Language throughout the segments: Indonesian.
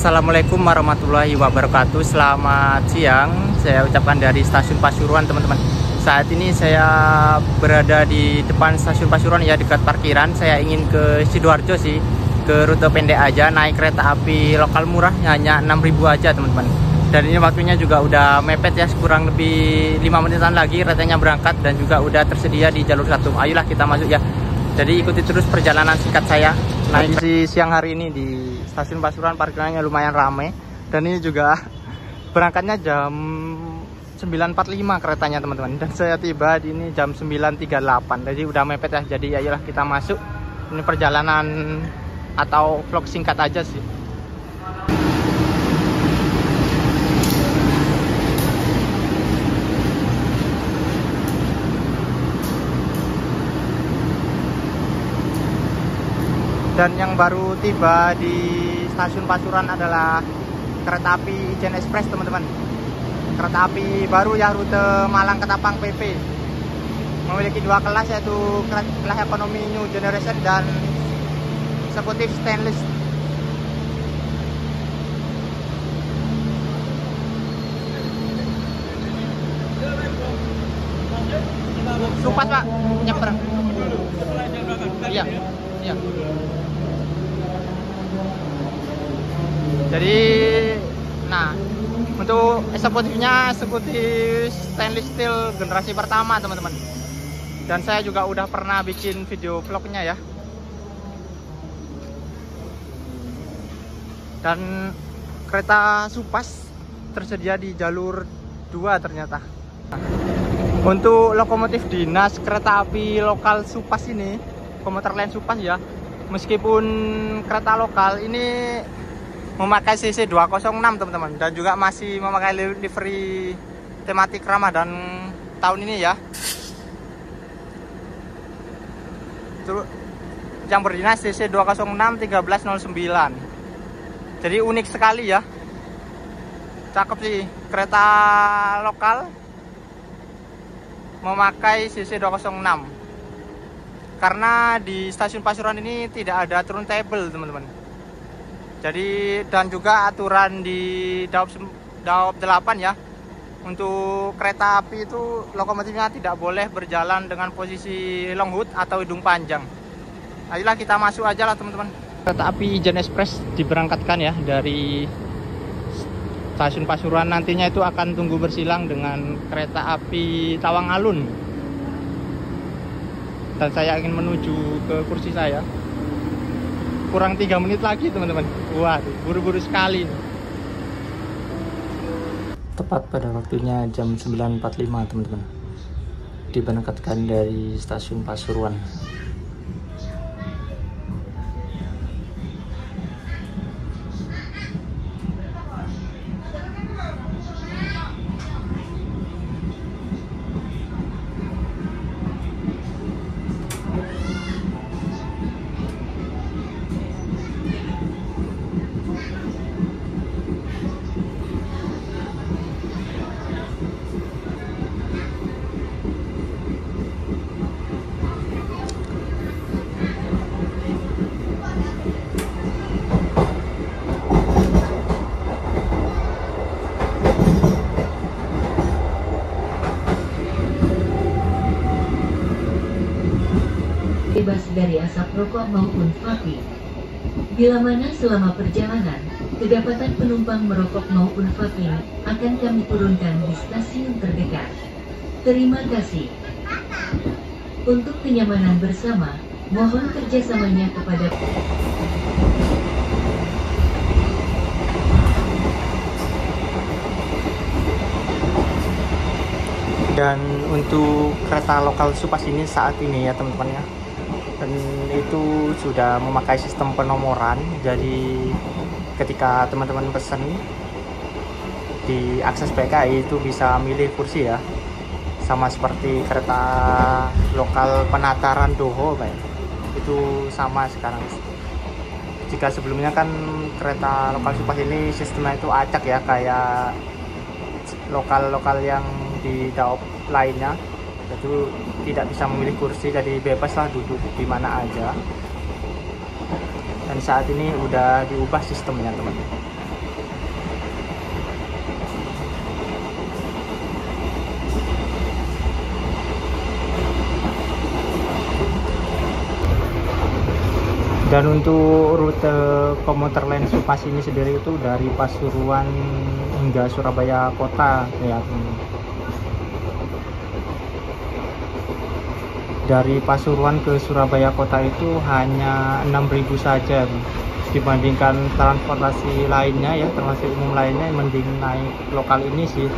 Assalamualaikum warahmatullahi wabarakatuh. Selamat siang, saya ucapkan dari stasiun Pasuruan, teman-teman. Saat ini saya berada di depan stasiun Pasuruan, ya, dekat parkiran. Saya ingin ke Sidoarjo sih, ke rute pendek aja, naik kereta api lokal murah, hanya 6.000 aja, teman-teman. Dan ini waktunya juga udah mepet ya, kurang lebih 5 menitan lagi retenya berangkat, dan juga udah tersedia di jalur 1. Ayolah kita masuk ya. Jadi ikuti terus perjalanan singkat saya naik di siang hari ini di stasiun Pasuruan. Parkirannya lumayan ramai, dan ini juga berangkatnya jam 9.45 keretanya, teman-teman. Dan saya tiba di ini jam 9.38, jadi udah mepet ya. Jadi ayolah kita masuk. Ini perjalanan atau vlog singkat aja sih. Dan yang baru tiba di stasiun Pasuruan adalah kereta api Ijen Express, teman-teman. Kereta api baru ya, rute Malang Ketapang PP. Memiliki 2 kelas, yaitu kelas ekonomi New Generation dan eksekutif stainless. Supas, Pak, nyebrang. Iya. Iya. Jadi, nah, untuk eksekutifnya eksekutif stainless steel generasi pertama, teman-teman. Dan saya juga udah pernah bikin video vlognya ya. Dan kereta Supas tersedia di jalur 2 ternyata. Untuk lokomotif dinas kereta api lokal Supas ini, komuter lain Supas ya, meskipun kereta lokal ini memakai CC 206, teman-teman, dan juga masih memakai livery tematik Ramadan tahun ini ya. Terus yang berdinas CC 206 1309. Jadi unik sekali ya. Cakep sih, kereta lokal memakai CC 206. Karena di stasiun Pasuruan ini tidak ada turntable, teman-teman. Jadi, dan juga aturan di Daop 8 ya, untuk kereta api itu lokomotifnya tidak boleh berjalan dengan posisi long hood atau hidung panjang. Ayolah kita masuk aja lah, teman-teman. Kereta api Ijen Express diberangkatkan ya dari stasiun Pasuruan. Nantinya itu akan tunggu bersilang dengan kereta api Tawang Alun. Dan saya ingin menuju ke kursi saya. Kurang 3 menit lagi, teman-teman. Waduh, buru-buru sekali. Tepat pada waktunya jam 9.45, teman-teman. Diberangkatkan dari stasiun Pasuruan. Bebas dari asap rokok maupun vaping. Bila mana selama perjalanan, kedapatan penumpang merokok maupun vaping akan kami turunkan di stasiun terdekat. Terima kasih. Untuk kenyamanan bersama, mohon kerjasamanya kepada Dan untuk kereta lokal Supas ini saat ini ya, teman-teman ya, dan itu sudah memakai sistem penomoran. Jadi ketika teman-teman pesen di akses PKI itu bisa milih kursi ya, sama seperti kereta lokal Penataran Doho, Pak. Itu sama sekarang. Jika sebelumnya kan kereta lokal Supas ini sistemnya itu acak ya, kayak lokal-lokal yang di Daop lainnya, itu tidak bisa memilih kursi, jadi bebas lah duduk di mana aja. Dan saat ini udah diubah sistemnya, teman-teman. Dan untuk rute komuter lain Supas ini sendiri itu dari Pasuruan hingga Surabaya kota ya. Dari Pasuruan ke Surabaya kota itu hanya 6.000 saja, dibandingkan transportasi lainnya ya, termasuk umum lainnya, mending naik lokal ini sih,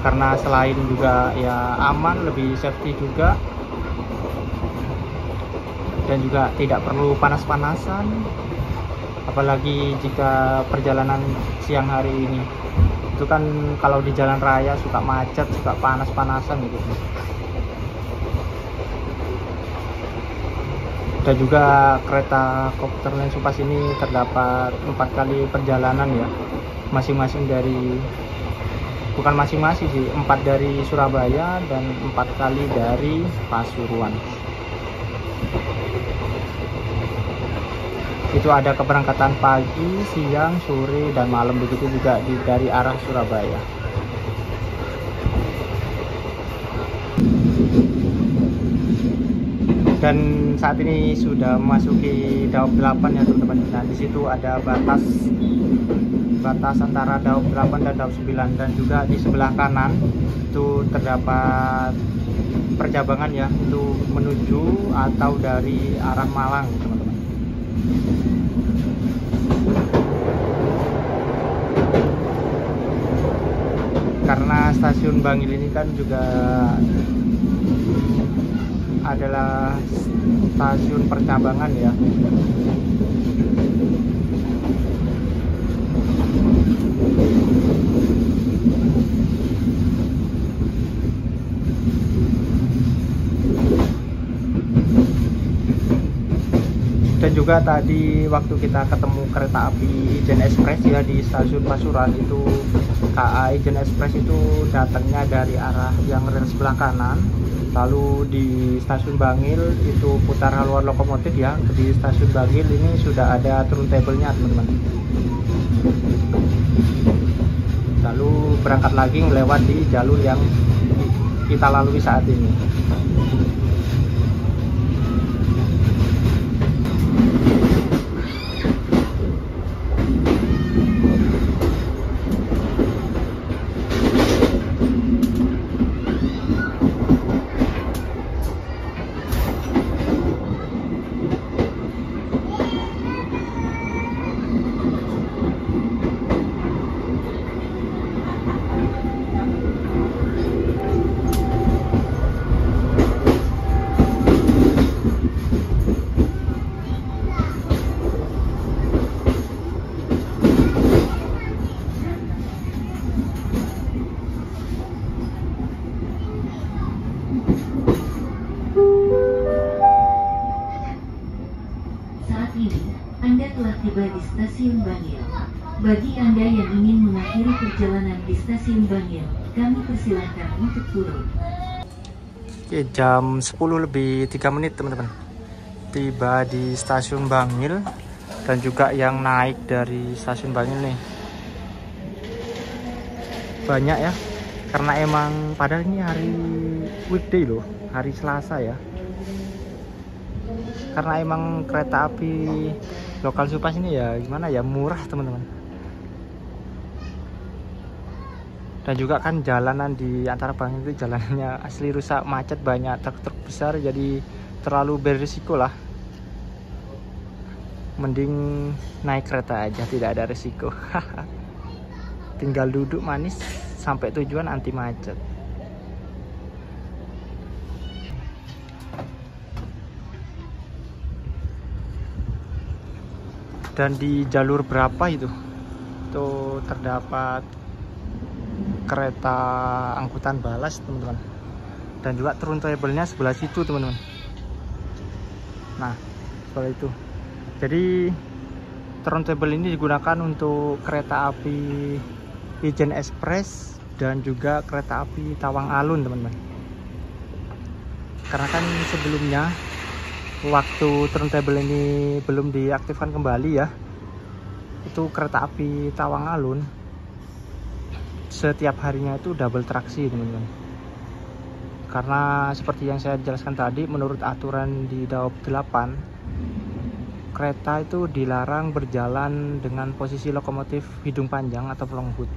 karena selain juga ya aman, lebih safety juga, dan juga tidak perlu panas-panasan, apalagi jika perjalanan siang hari ini. Itu kan kalau di jalan raya suka macet, suka panas-panasan gitu. Dan juga kereta komuter lain Supas ini terdapat 4 kali perjalanan ya, masing-masing dari, bukan masing-masing sih, 4 dari Surabaya dan 4 kali dari Pasuruan. Itu ada keberangkatan pagi, siang, sore, dan malam, begitu juga dari arah Surabaya. Dan saat ini sudah memasuki Daob 8 ya teman-teman. Nah, di situ ada batas antara Daob 8 dan Daob 9, dan juga di sebelah kanan itu terdapat percabangan ya, itu menuju atau dari arah Malang teman-teman. Karena stasiun Bangil ini kan juga adalah stasiun percabangan ya. Dan juga tadi waktu kita ketemu kereta api Ijen Express ya di stasiun Pasuruan, itu KA Ijen Express itu datangnya dari arah yang rel sebelah kanan. Lalu di stasiun Bangil itu putar haluan lokomotif ya. Di stasiun Bangil ini sudah ada turntable-nya teman-teman. Lalu berangkat lagi melewati jalur yang kita lalui saat ini. Anda telah tiba di stasiun Bangil. Bagi Anda yang ingin mengakhiri perjalanan di stasiun Bangil, kami persilahkan untuk turun. Oke, jam 10 lebih 3 menit teman-teman. Tiba di stasiun Bangil, dan juga yang naik dari stasiun Bangil nih banyak ya. Karena emang padahal ini hari weekday loh, hari Selasa ya. Karena emang kereta api lokal Supas ini ya gimana ya, murah teman-teman. Dan juga kan jalanan di antara Bangil itu jalanannya asli rusak, macet, banyak truk-truk besar, jadi terlalu berisiko lah. Mending naik kereta aja, tidak ada risiko. Tinggal duduk manis sampai tujuan, anti macet. Dan di jalur berapa itu terdapat kereta angkutan balas teman-teman, dan juga turntable-nya sebelah situ teman-teman. Nah, seperti itu. Jadi turntable ini digunakan untuk kereta api Ijen Express dan juga kereta api Tawang Alun teman-teman. Karena kan sebelumnya waktu turntable ini belum diaktifkan kembali ya, itu kereta api Tawang Alun setiap harinya itu double traksi teman-teman. Karena seperti yang saya jelaskan tadi, menurut aturan di Daob 8 kereta itu dilarang berjalan dengan posisi lokomotif hidung panjang atau long hood.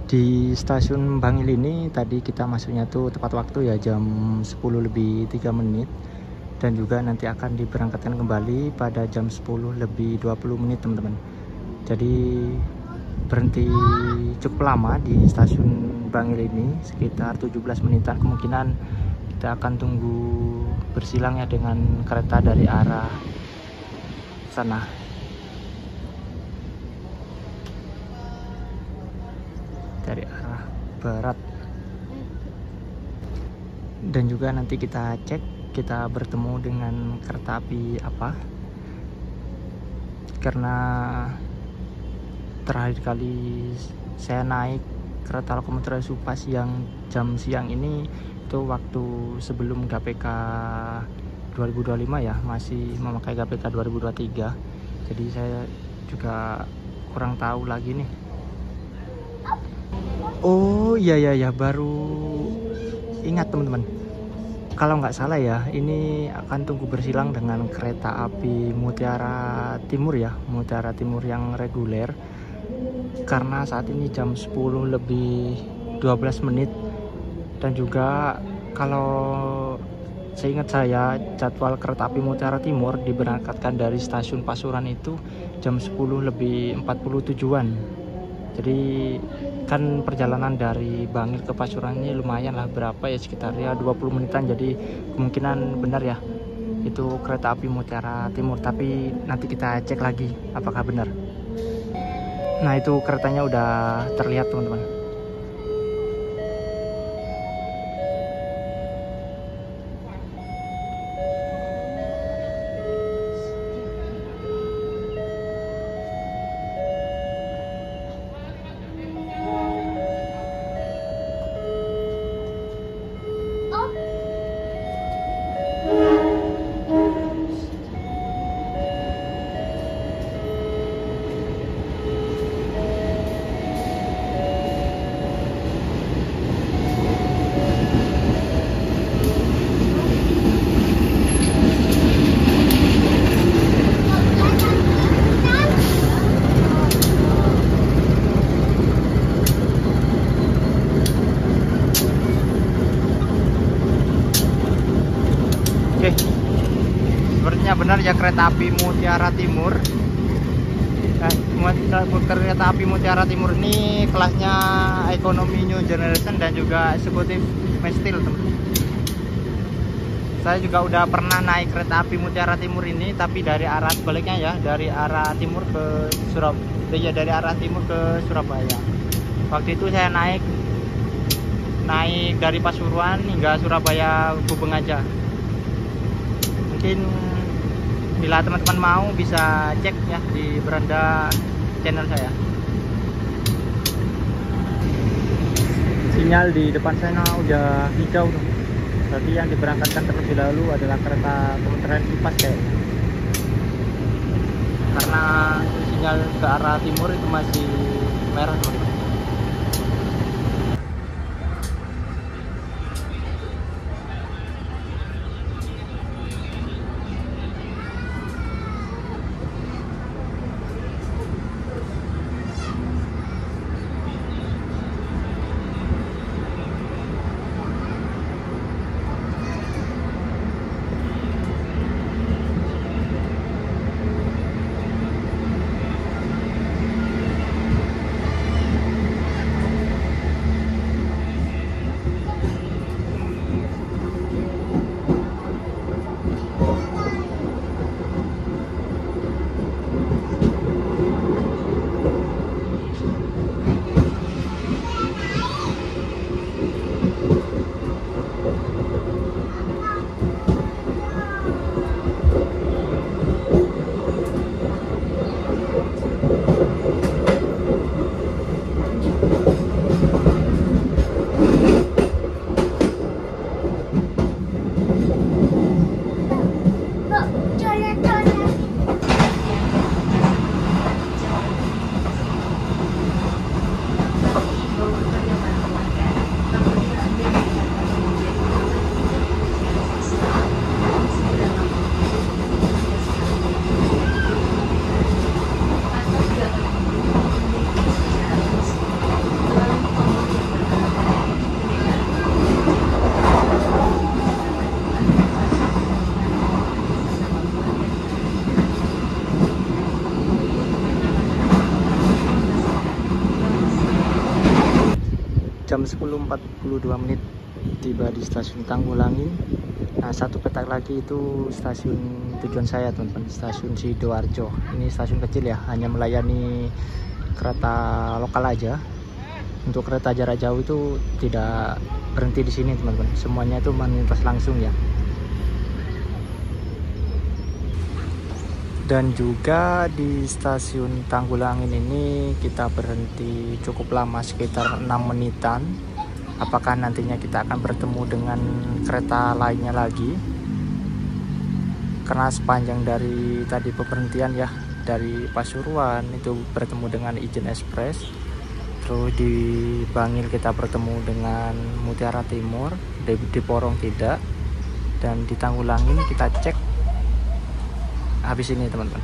Di stasiun Bangil ini tadi kita masuknya tuh tepat waktu ya, jam 10 lebih 3 menit, dan juga nanti akan diberangkatkan kembali pada jam 10 lebih 20 menit teman-teman. Jadi berhenti cukup lama di stasiun Bangil ini, sekitar 17 menitan. Kemungkinan kita akan tunggu bersilangnya dengan kereta dari arah sana. Dari arah barat. Dan juga nanti kita cek kita bertemu dengan kereta api apa, karena terakhir kali saya naik kereta lokomotif Supas yang jam siang ini itu waktu sebelum GPK 2025 ya, masih memakai GPK 2023. Jadi saya juga kurang tahu lagi nih. Oh iya, baru ingat teman-teman, kalau nggak salah ya, ini akan tunggu bersilang dengan kereta api Mutiara Timur ya, Mutiara Timur yang reguler, karena saat ini jam 10 lebih 12 menit. Dan juga kalau seingat saya, jadwal kereta api Mutiara Timur diberangkatkan dari stasiun Pasuruan itu jam 10 lebih 47-an. Jadi kan perjalanan dari Bangil ke Pasuruan ini lumayan lah, berapa ya, sekitar ya 20 menitan. Jadi kemungkinan benar ya itu kereta api Mutiara Timur, tapi nanti kita cek lagi apakah benar. Nah, itu keretanya udah terlihat teman-teman. Sepertinya benar ya, kereta api Mutiara Timur. Kereta api Mutiara Timur ini kelasnya ekonomi new generation dan juga eksekutif mestil teman-teman. Saya juga udah pernah naik kereta api Mutiara Timur ini, tapi dari arah sebaliknya ya, dari arah timur ke Surabaya, dari arah timur ke Surabaya. Waktu itu saya naik dari Pasuruan hingga Surabaya Gubeng aja. Mungkin bila teman-teman mau bisa cek ya di beranda channel saya. Sinyal di depan sana udah hijau tuh. Berarti yang diberangkatkan terlebih dahulu adalah kereta Kementerian Supas kayaknya. Karena sinyal ke arah timur itu masih merah teman-teman. jam 10.42 menit tiba di stasiun Tanggulangin. Nah, satu petak lagi itu stasiun tujuan saya teman-teman, stasiun Sidoarjo. Ini stasiun kecil ya, hanya melayani kereta lokal aja. Untuk kereta jarak jauh itu tidak berhenti di sini teman-teman, semuanya itu melintas langsung ya. Dan juga di stasiun Tanggulangin ini kita berhenti cukup lama, sekitar 6 menitan. Apakah nantinya kita akan bertemu dengan kereta lainnya lagi? Karena sepanjang dari tadi pemberhentian ya, dari Pasuruan itu bertemu dengan Ijen Express, terus di Bangil kita bertemu dengan Mutiara Timur, di Porong tidak, dan di Tanggulangin kita cek habis ini teman-teman.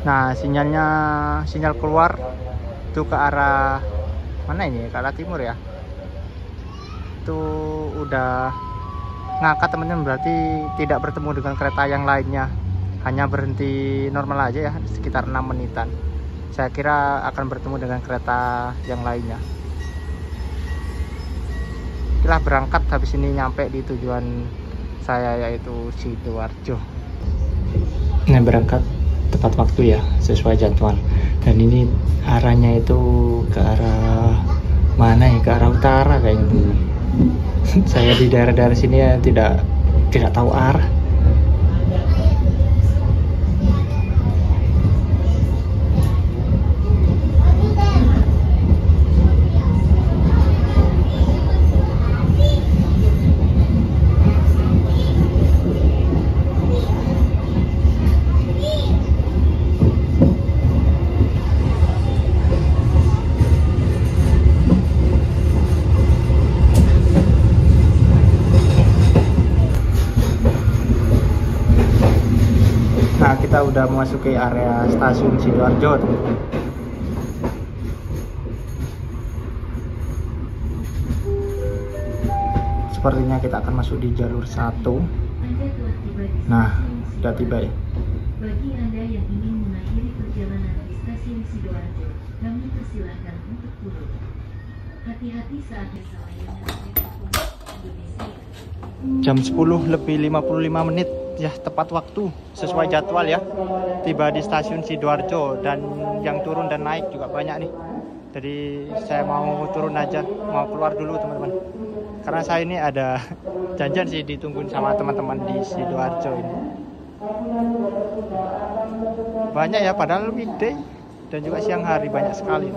Nah, sinyal keluar itu ke arah mana ini? Ke arah timur ya. Itu udah ngangkat teman-teman, berarti tidak bertemu dengan kereta yang lainnya. Hanya berhenti normal aja ya, sekitar 6 menitan. Saya kira akan bertemu dengan kereta yang lainnya. Kita berangkat habis ini nyampe di tujuan saya yaitu Sidoarjo. Nah, berangkat tepat waktu ya, sesuai jadwal. Dan ini arahnya itu ke arah mana ya? Ke arah utara kayaknya. Saya di daerah-daerah sini ya tidak tahu arah. Nah, kita udah memasuki area stasiun Sidoarjo teman-teman. Sepertinya kita akan masuk di jalur 1. Nah, sudah tiba ya. Bagi Anda yang ingin mengakhiri perjalanan di stasiun Sidoarjo, kami persilahkan untuk turun. Hati-hati saat berlayar Indonesia. Jam 10:55 menit ya, tepat waktu sesuai jadwal ya, tiba di stasiun Sidoarjo. Dan yang turun dan naik juga banyak nih, jadi saya mau turun aja, mau keluar dulu teman-teman, karena saya ini ada janjian sih ditungguin sama teman-teman di Sidoarjo ini. Banyak ya, padahal weekday dan juga siang hari banyak sekali.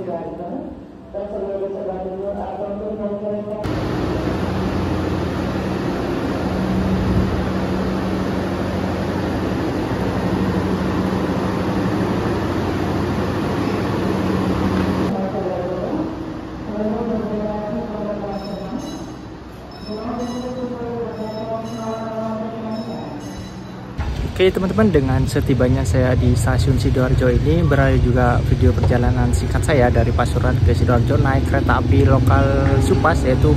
Oke teman-teman, dengan setibanya saya di stasiun Sidoarjo ini beralih juga video perjalanan singkat saya dari Pasuruan ke Sidoarjo naik kereta api lokal Supas, yaitu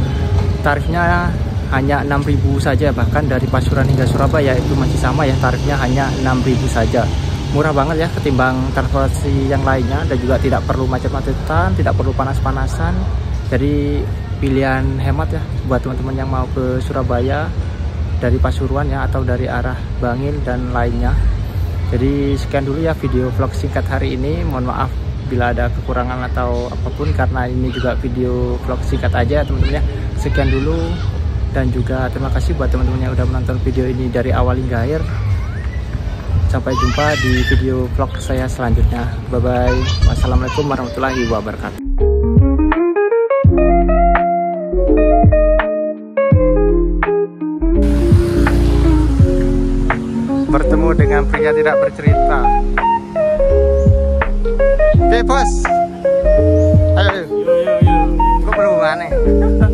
tarifnya hanya 6.000 saja. Bahkan dari Pasuruan hingga Surabaya itu masih sama ya, tarifnya hanya 6.000 saja. Murah banget ya ketimbang transportasi yang lainnya, dan juga tidak perlu macet-macetan, tidak perlu panas-panasan. Jadi pilihan hemat ya buat teman-teman yang mau ke Surabaya dari Pasuruan ya, atau dari arah Bangil dan lainnya. Jadi sekian dulu ya video vlog singkat hari ini. Mohon maaf bila ada kekurangan atau apapun, karena ini juga video vlog singkat aja teman-teman ya. Sekian dulu, dan juga terima kasih buat teman-teman yang udah menonton video ini dari awal hingga akhir. Sampai jumpa di video vlog saya selanjutnya. Bye bye. Wassalamualaikum warahmatullahi wabarakatuh. Bertemu dengan pria tidak bercerita. Oke bos, ayo. Lu belum mana?